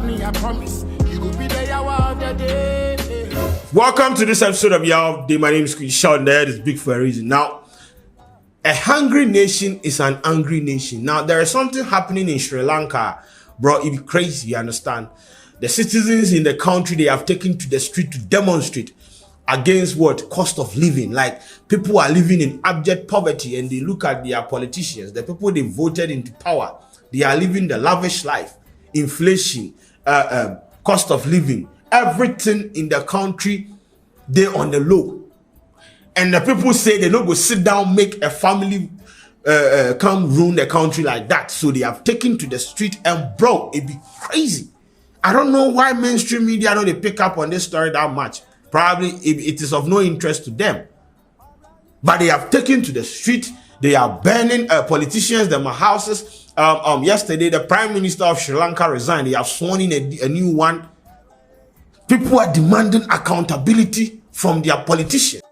me, I promise. You will be there of the day. Welcome to this episode of Y'all Day. My name is Chris Sean. There is big for a reason. Now, a hungry nation is an angry nation. Now, there is something happening in Sri Lanka, bro. It be crazy, you understand? The citizens in the country, they have taken to the street to demonstrate against what? Cost of living. Like, people are living in abject poverty, and they look at their politicians, the people they voted into power. They are living the lavish life, inflation, cost of living, everything in the country, they on the low. And the people say they don't go sit down, make a family come ruin the country like that. So they have taken to the street, and bro, it be crazy. I don't know why mainstream media don't they pick up on this story that much. Probably it is of no interest to them. But they have taken to the street. They are burning politicians, their houses. Yesterday, the Prime Minister of Sri Lanka resigned. They have sworn in a new one. People are demanding accountability from their politicians.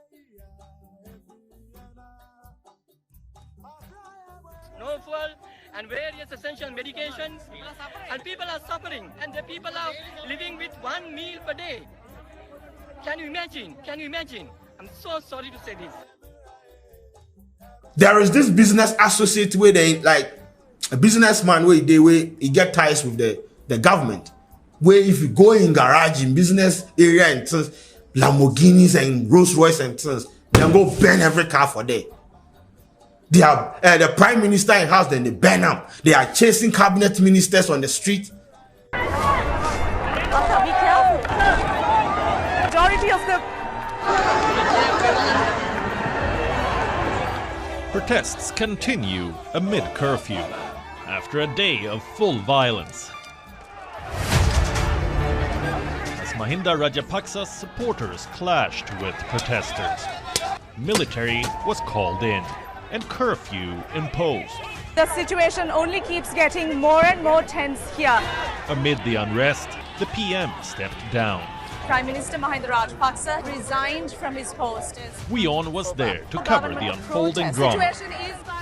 No fuel and various essential medications, and people are suffering, and the people are living with one meal per day. Can you imagine? Can you imagine? I'm so sorry to say this. There is this business associate where they like a businessman where he get ties with the government. Where if you go in garage in business area and things, Lamborghinis and Rolls Royce and things, they go burn every car for there. They have the prime minister in house, then they burn them. They are chasing cabinet ministers on the street. Be careful. Majority of the Protests continue amid curfew after a day of full violence. As Mahinda Rajapaksa's supporters clashed with protesters, military was called in and curfew imposed. The situation only keeps getting more and more tense here. Amid the unrest, the PM stepped down. Prime Minister Mahinda Rajapaksa resigned from his post. WION was there to cover the unfolding drama,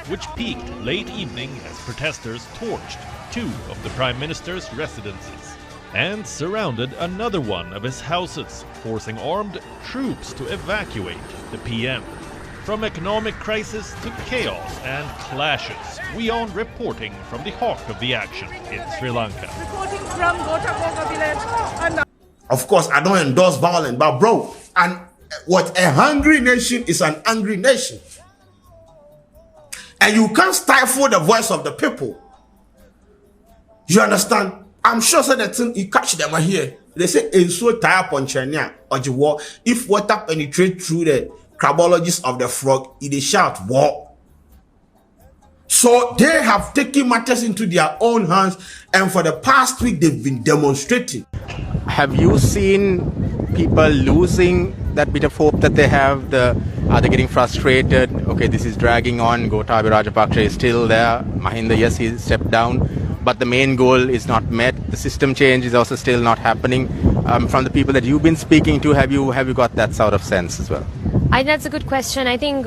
which peaked late evening as protesters torched two of the Prime Minister's residences and surrounded another one of his houses, forcing armed troops to evacuate the PM. From economic crisis to chaos and clashes, WION reporting from the heart of the action in Sri Lanka. Reporting from Gotaboga village. Of course, I don't endorse violence, but bro, and what a hungry nation is an angry nation. And you can't stifle the voice of the people. You understand? I'm sure so that you catch them here. They say it's so tired on China or the war. If water penetrates through the crabologists of the frog, they shout war. So they have taken matters into their own hands, and for the past week they've been demonstrating. Have you seen people losing that bit of hope that they have? Are they getting frustrated? Okay, this is dragging on. Gotabaya Rajapaksa is still there. Mahinda, yes, he stepped down, but the main goal is not met. The system change is also still not happening. From the people that you've been speaking to, have you got that sort of sense as well? I think that's a good question. I think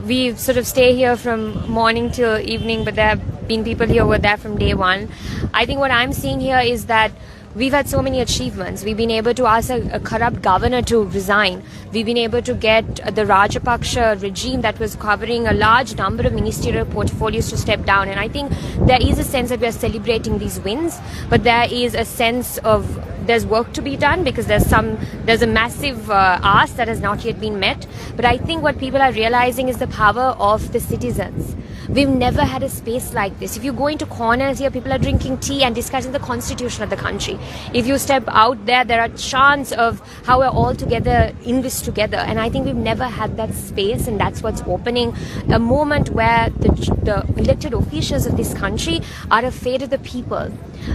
we sort of stay here from morning till evening, but there have been people here who were there from day one. I think what I'm seeing here is that we've had so many achievements. We've been able to ask a corrupt governor to resign. We've been able to get the Rajapaksa regime that was covering a large number of ministerial portfolios to step down. And I think there is a sense that we are celebrating these wins, but there is a sense of there's work to be done because there's a massive ask that has not yet been met. But I think what people are realizing is the power of the citizens. We've never had a space like this. If you go into corners here, people are drinking tea and discussing the constitution of the country. If you step out there, there are chants of how we're all together in this together. And I think we've never had that space, and that's what's opening a moment where the elected officials of this country are afraid of the people,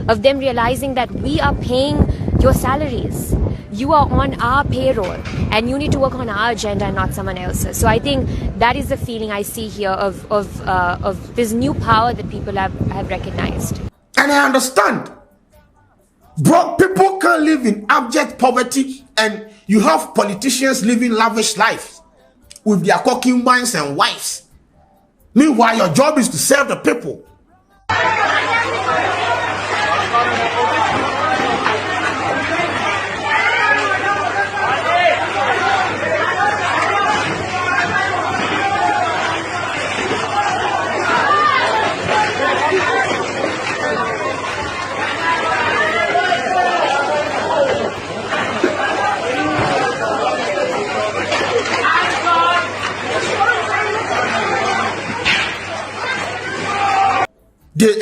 of them realizing that we are paying your salaries. You are on our payroll and you need to work on our agenda and not someone else's. So I think that is the feeling I see here of this new power that people have recognized. And I understand. Bro, people can't live in abject poverty, and you have politicians living lavish lives with their concubines and wives. Meanwhile, your job is to serve the people.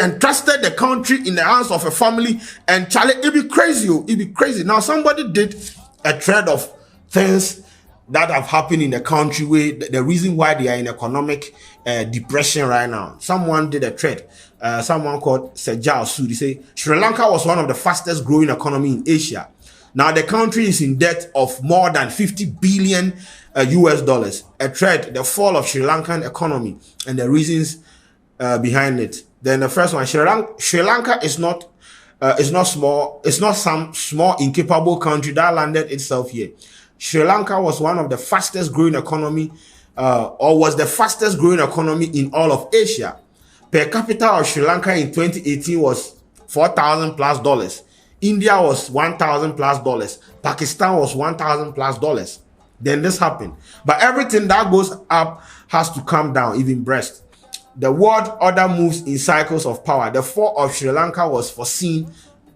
entrusted the country in the hands of a family, and Charlie, it be crazy. It be crazy. Now somebody did a thread of things that have happened in the country where the reason why they are in economic depression right now. Someone did a thread. Someone called Sejal Sudi say Sri Lanka was one of the fastest growing economy in Asia. Now the country is in debt of more than 50 billion US dollars. A thread, the fall of Sri Lankan economy and the reasons behind it. Then the first one, Sri Lanka is not small. It's not some small incapable country that landed itself here. Sri Lanka was one of the fastest growing economy, or was the fastest growing economy in all of Asia. Per capita of Sri Lanka in 2018 was $4,000+. India was $1,000+. Pakistan was $1,000+. Then this happened. But everything that goes up has to come down, even breast. The world order moves in cycles of power. The fall of Sri Lanka was foreseen.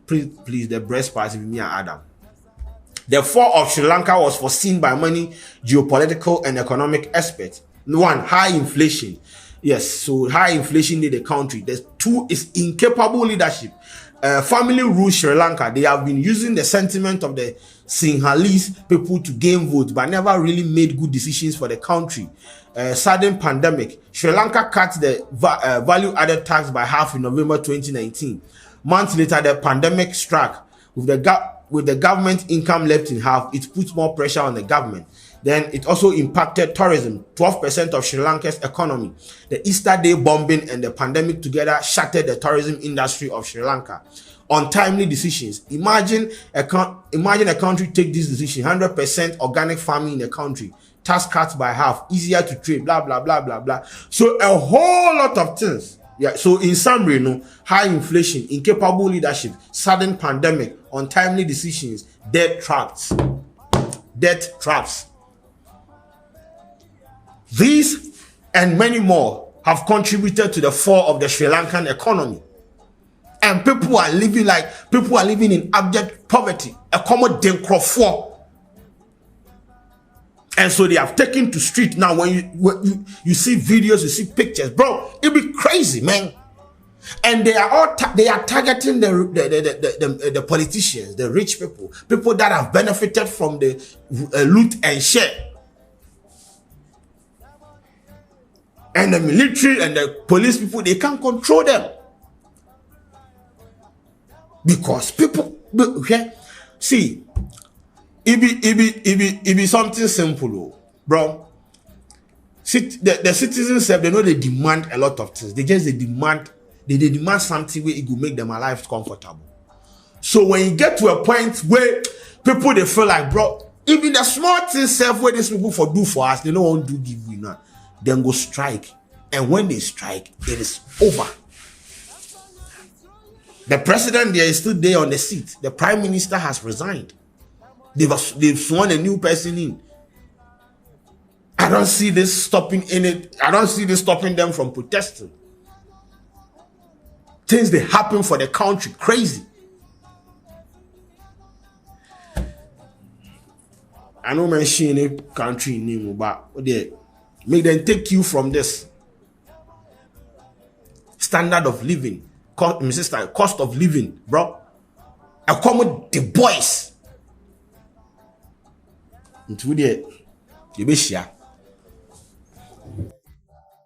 Please, the breast part with me and Adam. The fall of Sri Lanka was foreseen by many geopolitical and economic experts. One, high inflation. Yes, so high inflation in the country. The two is incapable leadership. Family rule Sri Lanka. They have been using the sentiment of the Sinhalese people to gain votes, but never really made good decisions for the country. Sudden pandemic. Sri Lanka cut the value-added tax by half in November 2019. Months later, the pandemic struck. With the government income left in half, it puts more pressure on the government. Then it also impacted tourism, 12% of Sri Lanka's economy. The Easter Day bombing and the pandemic together shattered the tourism industry of Sri Lanka. Untimely decisions. Imagine a country take this decision, 100% organic farming in the country, tax cuts by half, easier to trade, blah, blah, blah, blah, blah. So a whole lot of things. Yeah, so in summary, high inflation, incapable leadership, sudden pandemic, untimely decisions, debt traps. These and many more have contributed to the fall of the Sri Lankan economy. And people are living in abject poverty. A common dencroft. And so they have taken to street now. When you see videos, you see pictures, bro, it be crazy, man. And they are targeting the politicians, the rich people that have benefited from the loot and share. And the military and the police people, they can't control them. Because people, okay, see, it be something simple, bro. The citizens, they know they demand a lot of things. They demand something where it will make them lives comfortable. So when you get to a point where people, they feel like, bro, even the small things self where these people do for us, they don't want to give you now. Then go strike. And when they strike, it is over. The president there is still there on the seat. The prime minister has resigned. They've sworn a new person in. I don't see this stopping them from protesting. Things that happen for the country, crazy. I know mention a country name, but make them take you from this standard of living, cost of living, bro. Accommodate the boys into the you be share.